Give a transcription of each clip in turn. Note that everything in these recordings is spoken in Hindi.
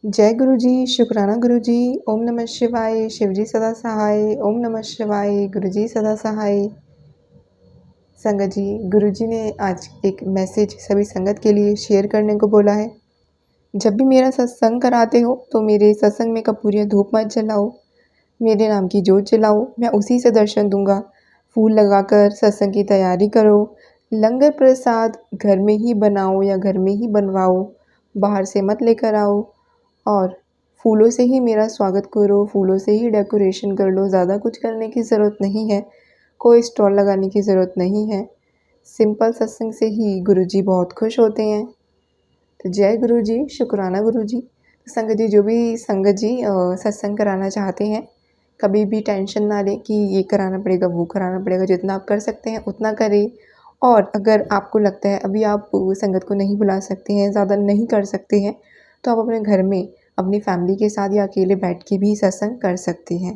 जय गुरु जी, शुक्राना गुरु जी, ओम नमः शिवाय, शिवजी सदा सहाय, ओम नमः शिवाय, गुरु जी सदा सहाय। संगत जी, गुरु जी ने आज एक मैसेज सभी संगत के लिए शेयर करने को बोला है। जब भी मेरा सत्संग कराते हो तो मेरे सत्संग में कपूरिया धूप मत जलाओ, मेरे नाम की जोत जलाओ, मैं उसी से दर्शन दूंगा। फूल लगाकर सत्संग की तैयारी करो, लंगर प्रसाद घर में ही बनाओ या घर में ही बनवाओ, बाहर से मत लेकर आओ। और फूलों से ही मेरा स्वागत करो, फूलों से ही डेकोरेशन कर लो, ज़्यादा कुछ करने की ज़रूरत नहीं है, कोई स्टॉल लगाने की ज़रूरत नहीं है। सिंपल सत्संग से ही गुरुजी बहुत खुश होते हैं। तो जय गुरु जी, शुक्राना गुरु जी। तो संगत जी, जो भी संगत जी सत्संग कराना चाहते हैं, कभी भी टेंशन ना लें कि ये कराना पड़ेगा, वो कराना पड़ेगा। जितना आप कर सकते हैं उतना करें। और अगर आपको लगता है अभी आप संगत को नहीं बुला सकते हैं, ज़्यादा नहीं कर सकते हैं, तो आप अपने घर में अपनी फैमिली के साथ या अकेले बैठ के भी सत्संग कर सकते हैं।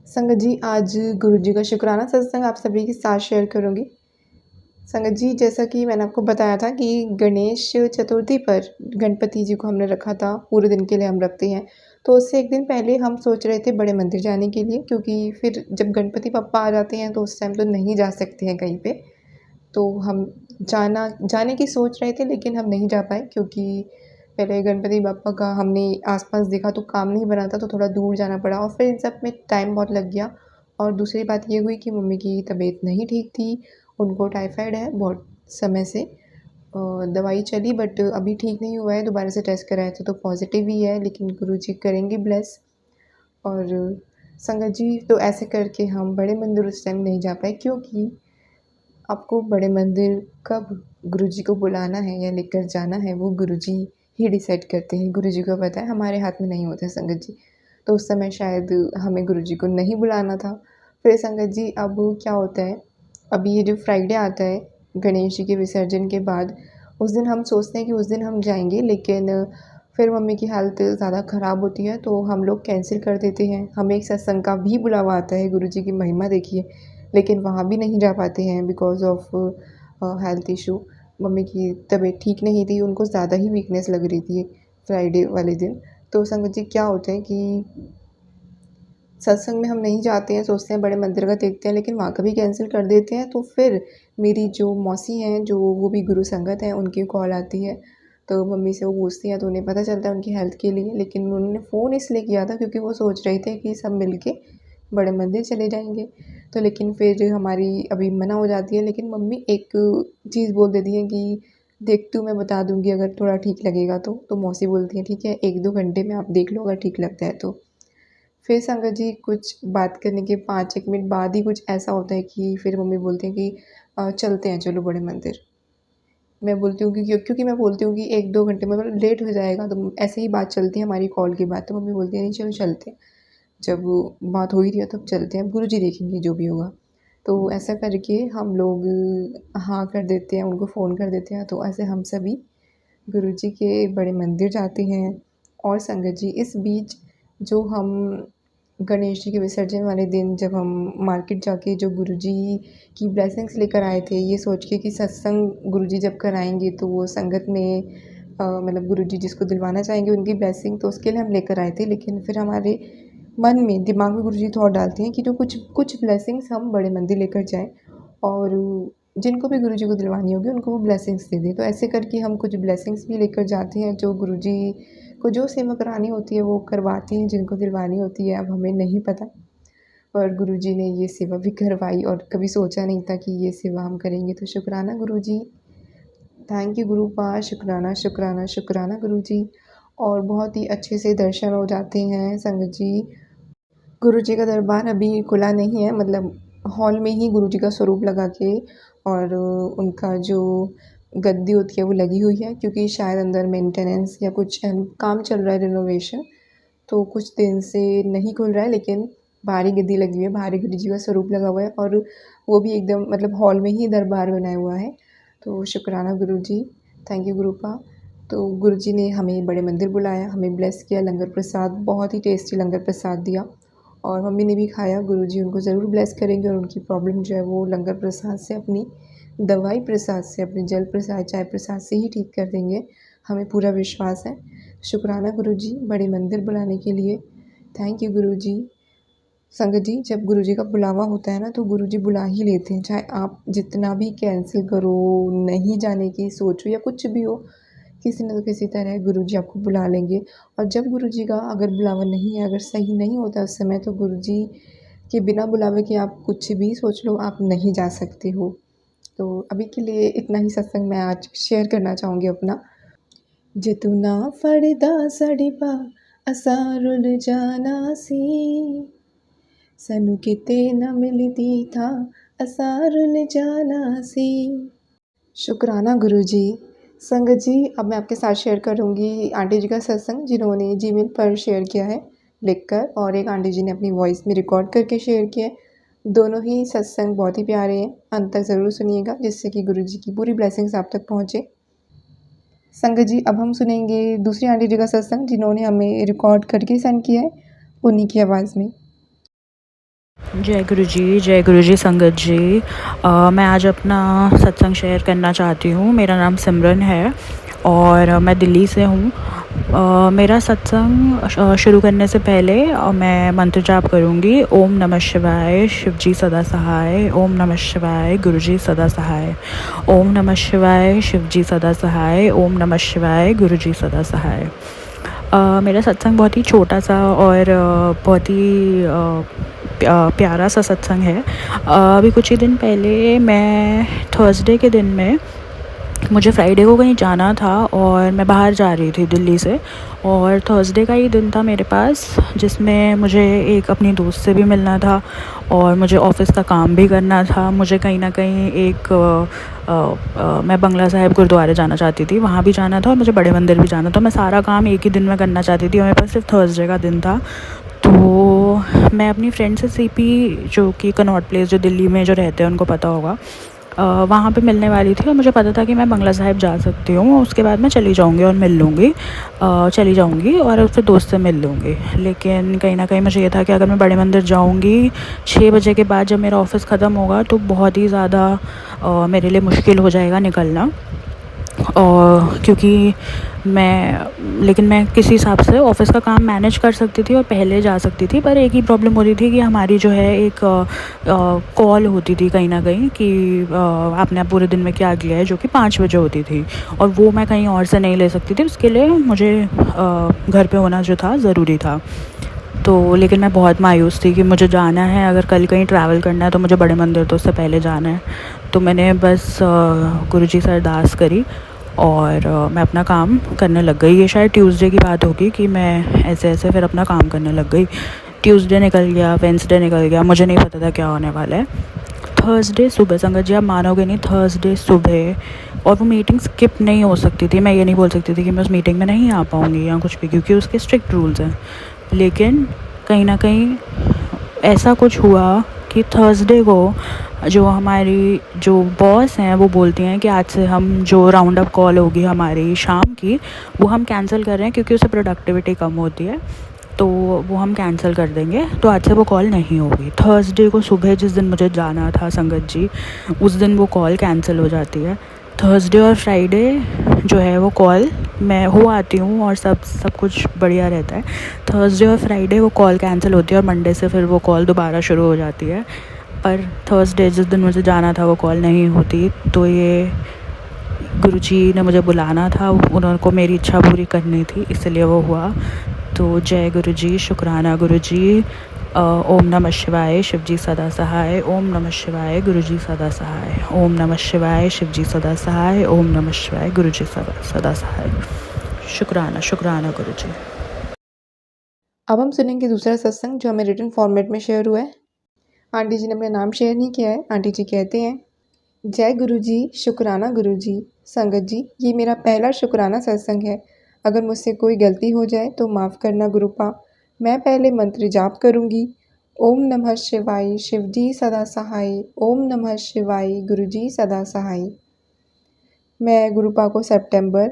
संगत जी, आज गुरु जी का शुक्राना सत्संग आप सभी के साथ शेयर करूँगी। संगत जी, जैसा कि मैंने आपको बताया था कि गणेश चतुर्थी पर गणपति जी को हमने रखा था, पूरे दिन के लिए हम रखते हैं। तो उससे एक दिन पहले हम सोच रहे थे बड़े मंदिर जाने के लिए, क्योंकि फिर जब गणपति बप्पा आ जाते हैं तो उस टाइम तो नहीं जा सकते हैं कहीं पे। तो हम जाने की सोच रहे थे, लेकिन हम नहीं जा पाए क्योंकि पहले गणपति बप्पा का हमने आस-पास देखा तो काम नहीं बना था, तो थोड़ा दूर जाना पड़ा और फिर इन सब में टाइम बहुत लग गया। और दूसरी बात ये हुई कि मम्मी की तबीयत नहीं ठीक थी, उनको टाइफाइड है बहुत समय से। दवाई चली बट अभी ठीक नहीं हुआ है, दोबारा से टेस्ट कराए थे तो पॉज़िटिव ही है, लेकिन गुरुजी करेंगे ब्लेस। और संगत जी, तो ऐसे करके हम बड़े मंदिर उस टाइम नहीं जा पाए, क्योंकि आपको बड़े मंदिर कब गुरुजी को बुलाना है या लेकर जाना है, वो गुरुजी ही डिसाइड करते हैं। गुरुजी को पता है, हमारे हाथ में नहीं होता है संगत जी। तो उस समय शायद हमें गुरुजी को नहीं बुलाना था। फिर संगत जी, अब क्या होता है, अभी ये जो फ्राइडे आता है गणेश जी के विसर्जन के बाद, उस दिन हम सोचते हैं कि उस दिन हम जाएँगे, लेकिन फिर मम्मी की हालत ज़्यादा ख़राब होती है तो हम लोग कैंसिल कर देते हैं। हमें एक सत्संग का भी बुलावा आता है, गुरुजी की महिमा देखिए, लेकिन वहाँ भी नहीं जा पाते हैं because of health issue. Mummy की तबीयत ठीक नहीं थी, उनको ज़्यादा ही वीकनेस लग रही थी फ्राइडे वाले दिन। तो संगत जी, क्या होता है कि सत्संग में हम नहीं जाते हैं, सोचते हैं बड़े मंदिर का देखते हैं, लेकिन वहाँ का भी कैंसिल कर देते हैं। तो फिर मेरी जो मौसी हैं, जो वो भी गुरु संगत हैं, उनकी कॉल आती है, तो मम्मी से वो पूछती हैं तो उन्हें पता चलता है उनकी हेल्थ के लिए। लेकिन उन्होंने फ़ोन इसलिए किया था क्योंकि वो सोच रहे थे कि सब मिल के बड़े मंदिर चले जाएँगे। तो लेकिन फिर हमारी अभी मना हो जाती है, लेकिन मम्मी एक चीज़ बोल देती हैं कि देख तू, मैं बता दूँगी अगर थोड़ा ठीक लगेगा तो। तो मौसी बोलती हैं ठीक है, 1-2 घंटे में आप देख लो अगर ठीक लगता है तो। फिर संगत जी, कुछ बात करने के 5-1 मिनट बाद ही कुछ ऐसा होता है कि फिर मम्मी बोलती हैं कि चलते हैं चलो बड़े मंदिर। मैं बोलती हूँ कि क्योंकि मैं बोलती हूँ कि 1-2 घंटे में मतलब लेट हो जाएगा, तो ऐसे ही बात चलती है हमारी कॉल के बाद, तो मम्मी बोलती है नहीं चलो चलते हैं। जब वो बात हो ही रही है तब चलते हैं, अब गुरुजी देखेंगे जो भी होगा। तो ऐसा करके हम लोग हाँ कर देते हैं, उनको फ़ोन कर देते हैं, तो ऐसे हम सभी गुरुजी के बड़े मंदिर जाते हैं। और संगत जी, इस बीच जो हम गणेश जी के विसर्जन वाले दिन जब हम मार्केट जाके जो गुरुजी की ब्लेसिंग्स लेकर आए थे, ये सोच के कि सत्संग गुरुजी जब कराएँगे तो वो संगत में मतलब गुरुजी जिसको दिलवाना चाहेंगे उनकी ब्लेसिंग, तो उसके लिए हम लेकर आए थे। लेकिन फिर हमारे मन में, दिमाग में गुरुजी थॉट डालते हैं कि जो कुछ कुछ ब्लेसिंग्स हम बड़े मंदिर लेकर जाएँ और जिनको भी गुरुजी को दिलवानी होगी उनको वो ब्लेसिंग्स दे दें। तो ऐसे करके हम कुछ ब्लेसिंग्स भी लेकर जाते हैं, जो गुरुजी को जो सेवा करानी होती है वो करवाते हैं, जिनको दिलवानी होती है अब हमें नहीं पता। और गुरुजी ने ये सेवा भी करवाई और कभी सोचा नहीं था कि ये सेवा हम करेंगे। तो शुक्राना गुरुजी, थैंक यू गुरुपा, शुक्राना, शुक्राना, शुक्राना गुरुजी। और बहुत ही अच्छे से दर्शन हो जाते हैं संगत जी। गुरुजी का दरबार अभी खुला नहीं है, मतलब हॉल में ही गुरुजी का स्वरूप लगा के और उनका जो गद्दी होती है वो लगी हुई है, क्योंकि शायद अंदर मेंटेनेंस या कुछ काम चल रहा है, रिनोवेशन। तो कुछ दिन से नहीं खुल रहा है, लेकिन बाहर ही गद्दी लगी हुई है, बाहर ही गुरुजी का स्वरूप लगा हुआ है और वो भी एकदम मतलब हॉल में ही दरबार बनाया हुआ है। तो शुक्राना गुरुजी, थैंक यू गुरुपा। तो गुरुजी ने हमें बड़े मंदिर बुलाया, हमें ब्लेस किया, लंगर प्रसाद बहुत ही टेस्टी लंगर प्रसाद दिया और मम्मी ने भी खाया। गुरुजी उनको ज़रूर ब्लेस करेंगे और उनकी प्रॉब्लम जो है वो लंगर प्रसाद से, अपनी दवाई प्रसाद से, अपने जल प्रसाद, चाय प्रसाद से ही ठीक कर देंगे, हमें पूरा विश्वास है। शुक्राना गुरुजी बड़े मंदिर बुलाने के लिए। थैंक यू गुरुजी। संगत जी, जब गुरुजी का बुलावा होता है ना तो गुरुजी बुला ही लेते हैं, चाहे आप जितना भी कैंसिल करो, नहीं जाने की सोचो या कुछ भी हो, किसी न तो किसी तरह गुरुजी आपको बुला लेंगे। और जब गुरुजी का अगर बुलावा नहीं है, अगर सही नहीं होता उस समय, तो गुरुजी के बिना बुलावे के आप कुछ भी सोच लो, आप नहीं जा सकते हो। तो अभी के लिए इतना ही सत्संग मैं आज शेयर करना चाहूँगी अपना। जितना फड़दा सड़िपा असा रुल जाना सी, सानू किते न मिलती था असा रुल जाना सी। शुक्राना गुरुजी। संगत जी, अब मैं आपके साथ शेयर करूँगी आंटी जी का सत्संग, जिन्होंने जीमेल पर शेयर किया है लिखकर, और एक आंटी जी ने अपनी वॉइस में रिकॉर्ड करके शेयर किया है। दोनों ही सत्संग बहुत ही प्यारे हैं, अंत तक ज़रूर सुनिएगा, जिससे कि गुरुजी की पूरी ब्लेसिंग्स आप तक पहुँचे। संगत जी, अब हम सुनेंगे दूसरी आंटी जी का सत्संग, जिन्होंने हमें रिकॉर्ड करके सेंड किया है उन्हीं की आवाज़ में। जय गुरु जी संगत जी। मैं आज अपना सत्संग शेयर करना चाहती हूँ। मेरा नाम सिमरन है और मैं दिल्ली से हूँ। मेरा सत्संग शुरू करने से पहले मैं मंत्र जाप करूँगी। ओम नमः शिवाय, शिव जी सदा सहाय। ओम नमः शिवाय, गुरु जी सदा सहाय। ओम नमः शिवाय, शिव जी सदा सहाय। ओम नमः शिवाय, गुरु जी सदा सहाय। मेरा सत्संग बहुत ही छोटा सा और बहुत ही प्यारा सा सत्संग है। अभी कुछ ही दिन पहले मैं थर्सडे के दिन में, मुझे फ्राइडे को कहीं जाना था और मैं बाहर जा रही थी दिल्ली से, और थर्सडे का ही दिन था मेरे पास, जिसमें मुझे एक अपनी दोस्त से भी मिलना था और मुझे ऑफ़िस का काम भी करना था। मुझे कहीं ना कहीं मैं बंगला साहिब गुरुद्वारे जाना चाहती थी, वहाँ भी जाना था और मुझे बड़े मंदिर भी जाना था। मैं सारा काम एक ही दिन में करना चाहती थी और मेरे पास सिर्फ थर्सडे का दिन था। तो मैं अपनी फ्रेंड से सीपी, जो कि कनॉट प्लेस, जो दिल्ली में जो रहते हैं उनको पता होगा, वहाँ पे मिलने वाली थी और मुझे पता था कि मैं बंगला साहिब जा सकती हूँ। उसके बाद मैं चली जाऊँगी और मिल लूँगी, चली जाऊँगी और उससे दोस्त से मिल लूँगी। लेकिन कहीं ना कहीं मुझे ये था कि अगर मैं बड़े मंदिर जाऊँगी 6 बजे के बाद, जब मेरा ऑफ़िस ख़त्म होगा, तो बहुत ही ज़्यादा मेरे लिए मुश्किल हो जाएगा निकलना। और क्योंकि लेकिन मैं किसी हिसाब से ऑफ़िस का काम मैनेज कर सकती थी और पहले जा सकती थी, पर एक ही प्रॉब्लम हो रही थी कि हमारी जो है एक कॉल होती थी कहीं ना कहीं कि आपने पूरे दिन में क्या किया है, जो कि 5 बजे होती थी, और वो मैं कहीं और से नहीं ले सकती थी। उसके लिए मुझे घर पे होना जो था ज़रूरी था। तो लेकिन मैं बहुत मायूस थी कि मुझे जाना है, अगर कल कहीं ट्रैवल करना है तो मुझे बड़े मंदिर तो उससे पहले जाना है। तो मैंने बस गुरुजी से अरदास करी और मैं अपना काम करने लग गई। ये शायद ट्यूसडे की बात होगी कि मैं ऐसे ऐसे फिर अपना काम करने लग गई। ट्यूसडे निकल गया, वेंसडे निकल गया, मुझे नहीं पता था क्या होने वाला है। थर्सडे सुबह, संगत जी आप मानोगे नहीं, थर्सडे सुबह, और वो मीटिंग स्किप नहीं हो सकती थी। मैं ये नहीं बोल सकती थी कि मैं उस मीटिंग में नहीं आ पाऊँगी या कुछ भी, क्योंकि उसके स्ट्रिक्ट रूल्स हैं। लेकिन कहीं ना कहीं ऐसा कुछ हुआ कि थर्सडे को हमारी जो बॉस हैं वो बोलती हैं कि आज से हम जो राउंड अप कॉल होगी हमारी शाम की, वो हम कैंसिल कर रहे हैं, क्योंकि उससे प्रोडक्टिविटी कम होती है, तो वो हम कैंसिल कर देंगे। तो आज से वो कॉल नहीं होगी। थर्सडे को सुबह जिस दिन मुझे जाना था संगत जी, उस दिन वो कॉल कैंसिल हो जाती है। थर्सडे और फ्राइडे जो है वो कॉल मैं हो आती हूँ और सब कुछ बढ़िया रहता है। थर्सडे और फ्राइडे वो कॉल कैंसिल होती है और मंडे से फिर वो कॉल दोबारा शुरू हो जाती है। पर थर्सडे जिस दिन मुझे जाना था वो कॉल नहीं होती। तो ये गुरुजी ने मुझे बुलाना था, उनको मेरी इच्छा पूरी करनी थी, इसलिए वो हुआ। तो जय गुरुजी, शुक्राना गुरुजी। ओम नमः शिवाय, शिव जी सदा सहाय। ओम नमः शिवाय, गुरु जी सदा सहाय। ओम नमः शिवाय, शिव जी सदा सहाय। ओम नमः शिवाय, गुरु जी सदा सहाय। शुक्राना शुक्राना गुरु जी। अब हम सुनेंगे दूसरा सत्संग, जो हमें रिटन फॉर्मेट में शेयर हुआ है। आंटी जी ने अपना नाम शेयर नहीं किया है। आंटी जी कहते हैं, जय गुरु जी, शुक्राना गुरु जी। संगत जी, ये मेरा पहला शुक्राना सत्संग है। अगर मुझसे कोई गलती हो जाए तो माफ़ करना गुरुपा। मैं पहले मंत्र जाप करूँगी। ओम नमः शिवाय, शिव जी सदा सहाय। ओम नमः शिवाय, गुरु जी सदा सहाय। मैं गुरुपा को सितंबर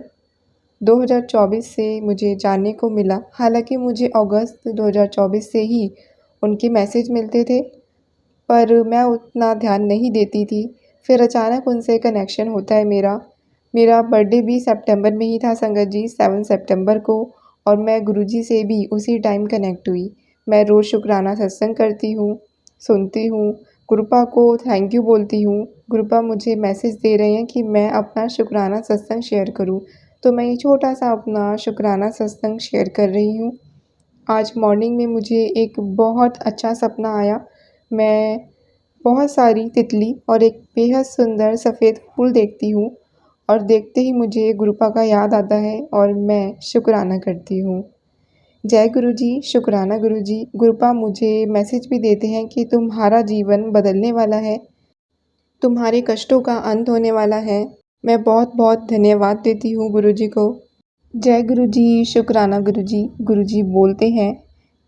2024 से मुझे जानने को मिला। हालांकि मुझे अगस्त 2024 से ही उनके मैसेज मिलते थे, पर मैं उतना ध्यान नहीं देती थी। फिर अचानक उनसे कनेक्शन होता है मेरा। मेरा बर्थडे भी सितंबर में ही था संगत जी, 7 सितंबर को। और मैं गुरुजी से भी उसी टाइम कनेक्ट हुई। मैं रोज़ शुक्राना सत्संग करती हूँ, सुनती हूँ, गुरुपा को थैंक यू बोलती हूँ। गुरुपा मुझे मैसेज दे रहे हैं कि मैं अपना शुक्राना सत्संग शेयर करूँ, तो मैं ये छोटा-सा अपना शुक्राना सत्संग शेयर कर रही हूँ। आज मॉर्निंग में मुझे एक बहुत अच्छा सपना आया। मैं बहुत सारी तितली और एक बेहद सुंदर सफ़ेद फूल देखती हूँ और देखते ही मुझे गुरुपा का याद आता है और मैं शुक्राना करती हूँ। जय गुरुजी, शुक्राना गुरुजी। गुरुपा मुझे मैसेज भी देते हैं कि तुम्हारा जीवन बदलने वाला है, तुम्हारे कष्टों का अंत होने वाला है। मैं बहुत-बहुत धन्यवाद देती हूँ गुरुजी को। जय गुरुजी, शुक्राना गुरुजी। गुरुजी बोलते हैं,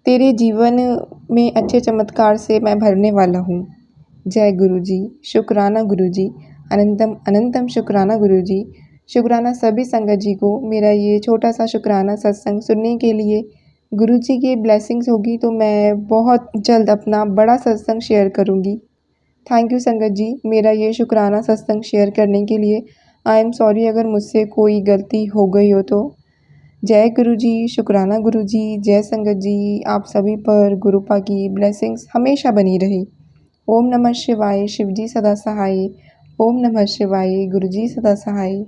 तेरे जीवन में अच्छे चमत्कार से मैं भरने वाला हूँ। जय गुरुजी, शुक्राना गुरुजी, अनंतम अनंतम शुक्राना गुरुजी। शुक्राना सभी संगत जी को मेरा ये छोटा-सा शुक्राना सत्संग सुनने के लिए। गुरुजी की ब्लेसिंग्स होगी तो मैं बहुत जल्द अपना बड़ा सत्संग शेयर करूँगी। थैंक यू संगत जी, मेरा ये शुक्राना सत्संग शेयर करने के लिए। आई एम सॉरी अगर मुझसे कोई गलती हो गई हो तो। जय गुरुजी, शुक्राना गुरुजी, जय संगत जी, आप सभी पर गुरुपा की ब्लेसिंग्स हमेशा बनी रहे। ओम नमः शिवाय, शिवजी सदा सहाय। ओम नमः शिवाय, गुरुजी सदा सहाय।